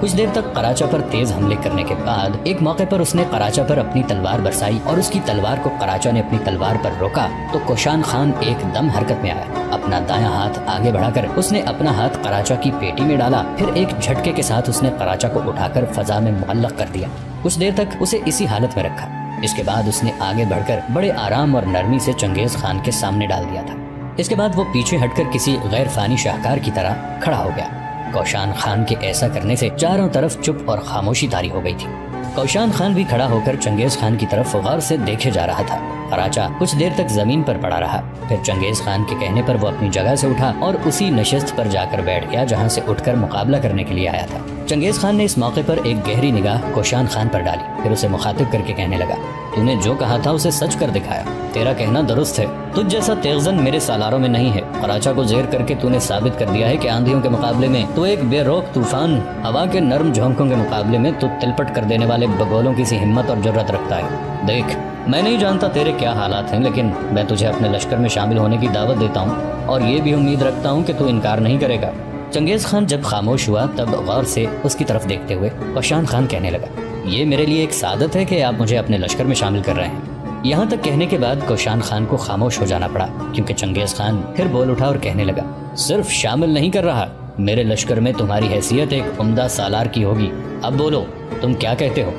کچھ دیر تک قراچہ پر تیز حملے کرنے کے بعد ایک موقع پر اس نے قراچہ پر اپنی تلوار برسائی اور اس کی تلوار کو قراچہ نے اپنی تلوار پر روکا تو کوشان خان ایک دم حرکت میں آیا۔ اپنا دایاں ہاتھ آگے بڑھا کر اس نے اپنا ہاتھ قراچہ کی پیٹی میں ڈالا، پھر ایک جھٹکے کے ساتھ اس نے قراچہ کو اٹھا کر فضا میں معلق کر دیا۔ کچھ دیر تک اسے اسی حالت میں رکھا۔ اس کے بعد اس نے آگے بڑھ کر بڑے آرام اور نرمی سے چنگیز خان کے سامنے ڈال دیا تھا۔ اس کے بعد وہ پیچھے ہٹ کر کسی غیر فانی شاہکار کی طرح کھڑا ہو گیا۔ کوشان خان کے ایسا کرنے سے چاروں طرف چپ اور خاموشی طاری ہو گئی تھی۔ کوشان خان بھی کھڑا ہو کر چنگیز خان کی طرف غور سے دیکھے جا رہا تھا۔ قراچہ کچھ دیر تک زمین پر پڑا رہا، پھر چنگیز خان کے کہنے پر وہ اپنی جگہ سے اٹھا اور اسی نشست پر جا کر بیٹھ گیا جہاں سے اٹھ کر مقابلہ کرنے کے لیے آیا تھا۔ چنگیز خان نے اس موقع پر ایک گہری نگاہ کوشان خان پر ڈالی، پھر اسے مخاطب کر کے کہنے لگا، تو نے جو کہا تھا اسے سچ کر دکھایا، تیرا کہنا درست ہے، تجھ جیسا تیغزن میرے سالاروں میں نہیں ہے۔ قراچہ کو زیر کر کے تو نے ثابت کر دیا ہے کہ آندھیوں کے مقابلے میں تو ایک بے روک طوفان، ہوا کے نرم جھونکوں کے مقابلے میں تو تلپٹ کر دینے والے بگولوں کی سی ہمت اور جرأت رکھتا ہے۔ دیکھ، میں نہیں جانتا تیرے کیا حالات ہیں، لیکن میں تجھے اپنے لشکر میں شامل ہونے کی دعوت دیتا ہوں اور یہ بھی امید رکھتا ہوں کہ تو انکار نہیں کرے گا۔ چنگیز خان جب خاموش ہوا تب غور سے اس کی طرف دیکھتے ہوئے کوشان خان کہنے لگا، یہ میرے لیے ایک سعادت ہے کہ آپ مجھے اپنے لشکر میں شامل کر رہے ہیں۔ یہاں تک کہنے کے بعد کوشان خان کو خاموش ہو جانا پڑا، کیونکہ چنگیز خان پھر بول اٹھا اور کہنے لگا، صرف شامل نہیں کر رہا، میرے لشکر میں تمہاری حیثیت ایک عمدہ سالار کی ہوگی، اب بولو تم کیا کہتے ہو؟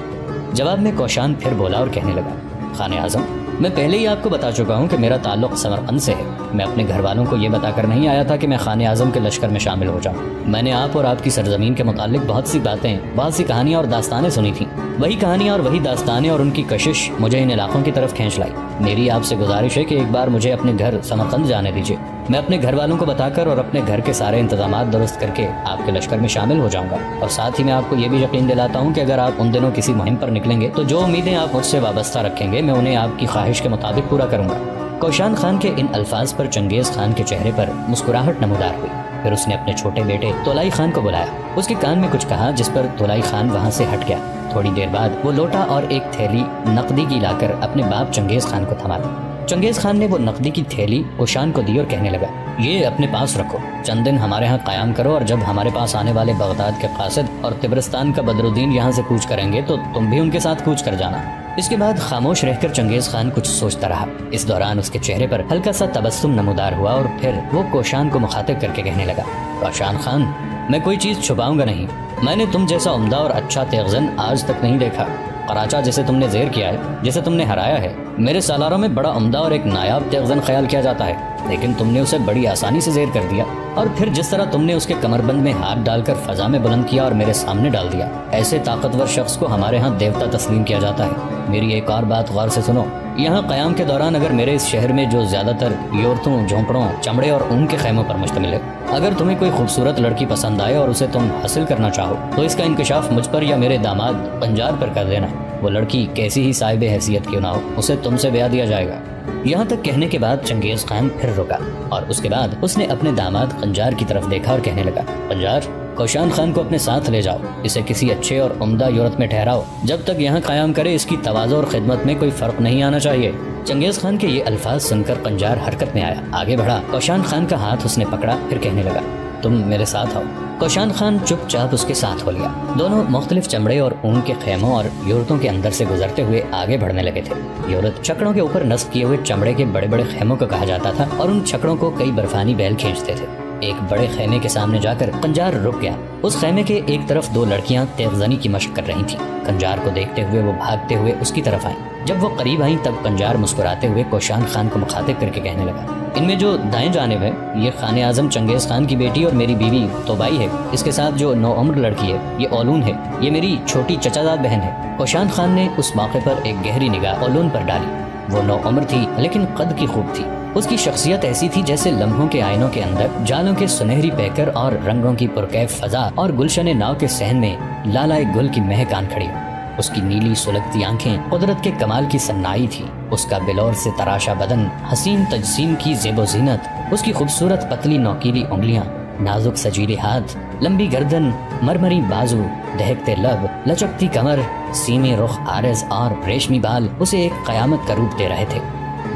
جواب میں کوشان پھر بولا اور کہنے لگا، خان اعظم، میں پہلے ہی آپ کو بتا چکا ہوں کہ میرا تعلق سمرقند سے ہے۔ میں اپنے گھر والوں کو یہ بتا کر نہیں آیا تھا کہ میں خان اعظم کے لشکر میں شامل ہو جاؤں۔ میں نے آپ اور آپ کی سرزمین کے متعلق بہت سی باتیں، بہت سی کہانیاں اور داستانیں سنی تھیں۔ وہی کہانیاں اور وہی داستانیں اور ان کی کشش مجھے ان علاقوں کی طرف کھینچ لائی۔ میری آپ سے گزارش ہے کہ ایک بار مجھے اپنے گھر سمرقند جانے دیجیے، میں اپنے گھر والوں کو بتا کر اور اپنے گھر کے سارے انتظامات درست کر کے آپ کے لشکر میں شامل ہو جاؤں گا، اور ساتھ ہی میں آپ کو یہ بھی یقین دلاتا ہوں کہ اگر آپ ان دنوں کسی مہم پر نکلیں گے تو جو امیدیں آپ مجھ سے وابستہ رکھیں گے میں انہیں آپ کی خواہش کے مطابق پورا کروں گا۔ کوشان خان کے ان الفاظ پر چنگیز خان کے چہرے پر مسکراہٹ نمودار ہوئی۔ پھر اس نے اپنے چھوٹے بیٹے تولائی خان کو بلایا، اس کے کان میں کچھ کہا جس پر تولائی خان وہاں سے ہٹ گیا۔ تھوڑی دیر بعد وہ لوٹا اور ایک تھیلی نقدی کی لا کر اپنے باپ چنگیز خان کو تھما دی۔ چنگیز خان نے وہ نقدی کی تھیلی کوشان کو دی اور کہنے لگا، یہ اپنے پاس رکھو، چند دن ہمارے ہاں قیام کرو، اور جب ہمارے پاس آنے والے بغداد کے قاصد اور طبرستان کا بدرالدین یہاں سے کوچ کریں گے تو تم بھی ان کے ساتھ کوچ کر جانا۔ اس کے بعد خاموش رہ کر چنگیز خان کچھ سوچتا رہا۔ اس دوران اس کے چہرے پر ہلکا سا تبسم نمودار ہوا اور پھر وہ کوشان کو مخاطب کر کے کہنے لگا، کوشان خان، میں کوئی چیز چھپاؤں گا نہیں، میں نے تم جیسا عمدہ اور اچھا تیغزن آج تک نہیں دیکھا۔ قراچہ جسے تم نے زیر کیا ہے، جسے تم نے ہرایا ہے، میرے سالاروں میں بڑا عمدہ اور ایک نایاب تیغزن خیال کیا جاتا ہے، لیکن تم نے اسے بڑی آسانی سے زیر کر دیا، اور پھر جس طرح تم نے اس کے کمر بند میں ہاتھ ڈال کر فضا میں بلند کیا اور میرے سامنے ڈال دیا، ایسے طاقتور شخص کو ہمارے ہاں دیوتا تسلیم کیا جاتا ہے۔ میری ایک اور بات غور سے سنو، یہاں قیام کے دوران اگر میرے اس شہر میں جو زیادہ تر یورتوں، جھونپڑوں، چمڑے اور اون کے خیموں پر مشتمل ہے، اگر تمہیں کوئی خوبصورت لڑکی پسند آئے اور اسے تم حاصل کرنا چاہو تو اس کا انکشاف مجھ پر یا میرے داماد قنجار پر کر دینا۔ وہ لڑکی کیسی ہی صاحب حیثیت کیوں نہ ہو، اسے تم سے بیاہ دیا جائے گا۔ یہاں تک کہنے کے بعد چنگیز خان پھر رکا اور اس کے بعد اس نے اپنے داماد قنجار کی طرف دیکھا اور کہنے لگا، قنجار، کوشان خان کو اپنے ساتھ لے جاؤ، اسے کسی اچھے اور عمدہ یورت میں ٹھہراؤ، جب تک یہاں قیام کرے اس کی تواضع اور خدمت میں کوئی فرق نہیں آنا چاہیے۔ چنگیز خان کے یہ الفاظ سن کر قنجار حرکت میں آیا، آگے بڑھا، کوشان خان کا ہاتھ اس نے پکڑا، پھر کہنے لگا، تم میرے ساتھ آؤ۔ کوشان خان چپ چاپ اس کے ساتھ ہو لیا۔ دونوں مختلف چمڑے اور اون کے خیموں اور یورتوں کے اندر سے گزرتے ہوئے آگے بڑھنے لگے تھے۔ یورت چھکڑوں کے اوپر نصب کیے ہوئے چمڑے کے بڑے بڑے خیموں کو کہا جاتا تھا، اور ان چھکڑوں کو کئی برفانی بیل کھینچتے تھے۔ ایک بڑے خیمے کے سامنے جا کر قنجار رک گیا۔ اس خیمے کے ایک طرف دو لڑکیاں تیغزنی کی مشق کر رہی تھیں۔ قنجار کو دیکھتے ہوئے وہ بھاگتے ہوئے اس کی طرف آئیں۔ جب وہ قریب آئیں تب قنجار مسکراتے ہوئے کوشان خان کو مخاطب کر کے کہنے لگا، ان میں جو دائیں جانب ہے یہ خان اعظم چنگیز خان کی بیٹی اور میری بیوی توبائی ہے، اس کے ساتھ جو نوعمر لڑکی ہے یہ اولون ہے، یہ میری چھوٹی چچا زاد بہن ہے۔ کوشان خان نے اس موقع پر ایک گہری نگاہ اولون پر ڈالی۔ وہ نوعمر تھی لیکن قد کی خوب تھی۔ اس کی شخصیت ایسی تھی جیسے لمحوں کے آئینوں کے اندر جالوں کے سنہری پیکر اور رنگوں کی پرکیف فضا اور گلشن ناؤ کے صحن میں لالائے گل کی مہک آن کھڑی ہو۔ اس کی نیلی سلگتی آنکھیں قدرت کے کمال کی صنائی تھی، اس کا بلور سے تراشا بدن حسین تجسیم کی زیب و زینت، اس کی خوبصورت پتلی نوکیلی انگلیاں، نازک سجیلے ہاتھ، لمبی گردن، مرمری بازو، دہکتے لب، لچکتی کمر، سینے رخ عارض اور ریشمی بال اسے ایک قیامت کا روپ دے رہے تھے۔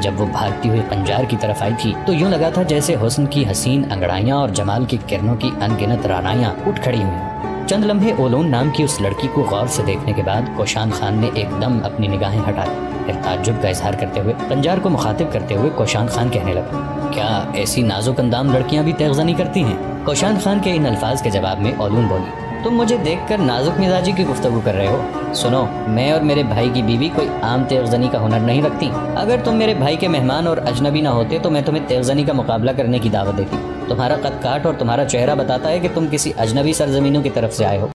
جب وہ بھاگتی ہوئی قنجار کی طرف آئی تھی تو یوں لگا تھا جیسے حسن کی حسین انگڑائیاں اور جمال کی کرنوں کی ان گنت رانائیاں اٹھ کھڑی ہوئی۔ چند لمحے اولون نام کی اس لڑکی کو غور سے دیکھنے کے بعد کوشان خان نے ایک دم اپنی نگاہیں ہٹا لی. پھر تعجب کا اظہار کرتے ہوئے قنجار کو مخاطب کرتے ہوئے کوشان خان کہنے لگا, کیا ایسی نازک اندام لڑکیاں بھی تیغ زنی کرتی ہیں؟ کوشان خان کے ان الفاظ کے جواب میں اولون بولی, تم مجھے دیکھ کر نازک مزاجی کی گفتگو کر رہے ہو؟ سنو, میں اور میرے بھائی کی بیوی کوئی عام تیغ زنی کا ہنر نہیں رکھتی. اگر تم میرے بھائی کے مہمان اور اجنبی نہ ہوتے تو میں تمہیں تیغ زنی کا مقابلہ کرنے کی دعوت دیتی. تمہارا قد کاٹ اور تمہارا چہرہ بتاتا ہے کہ تم کسی اجنبی سرزمینوں کی طرف سے آئے ہو.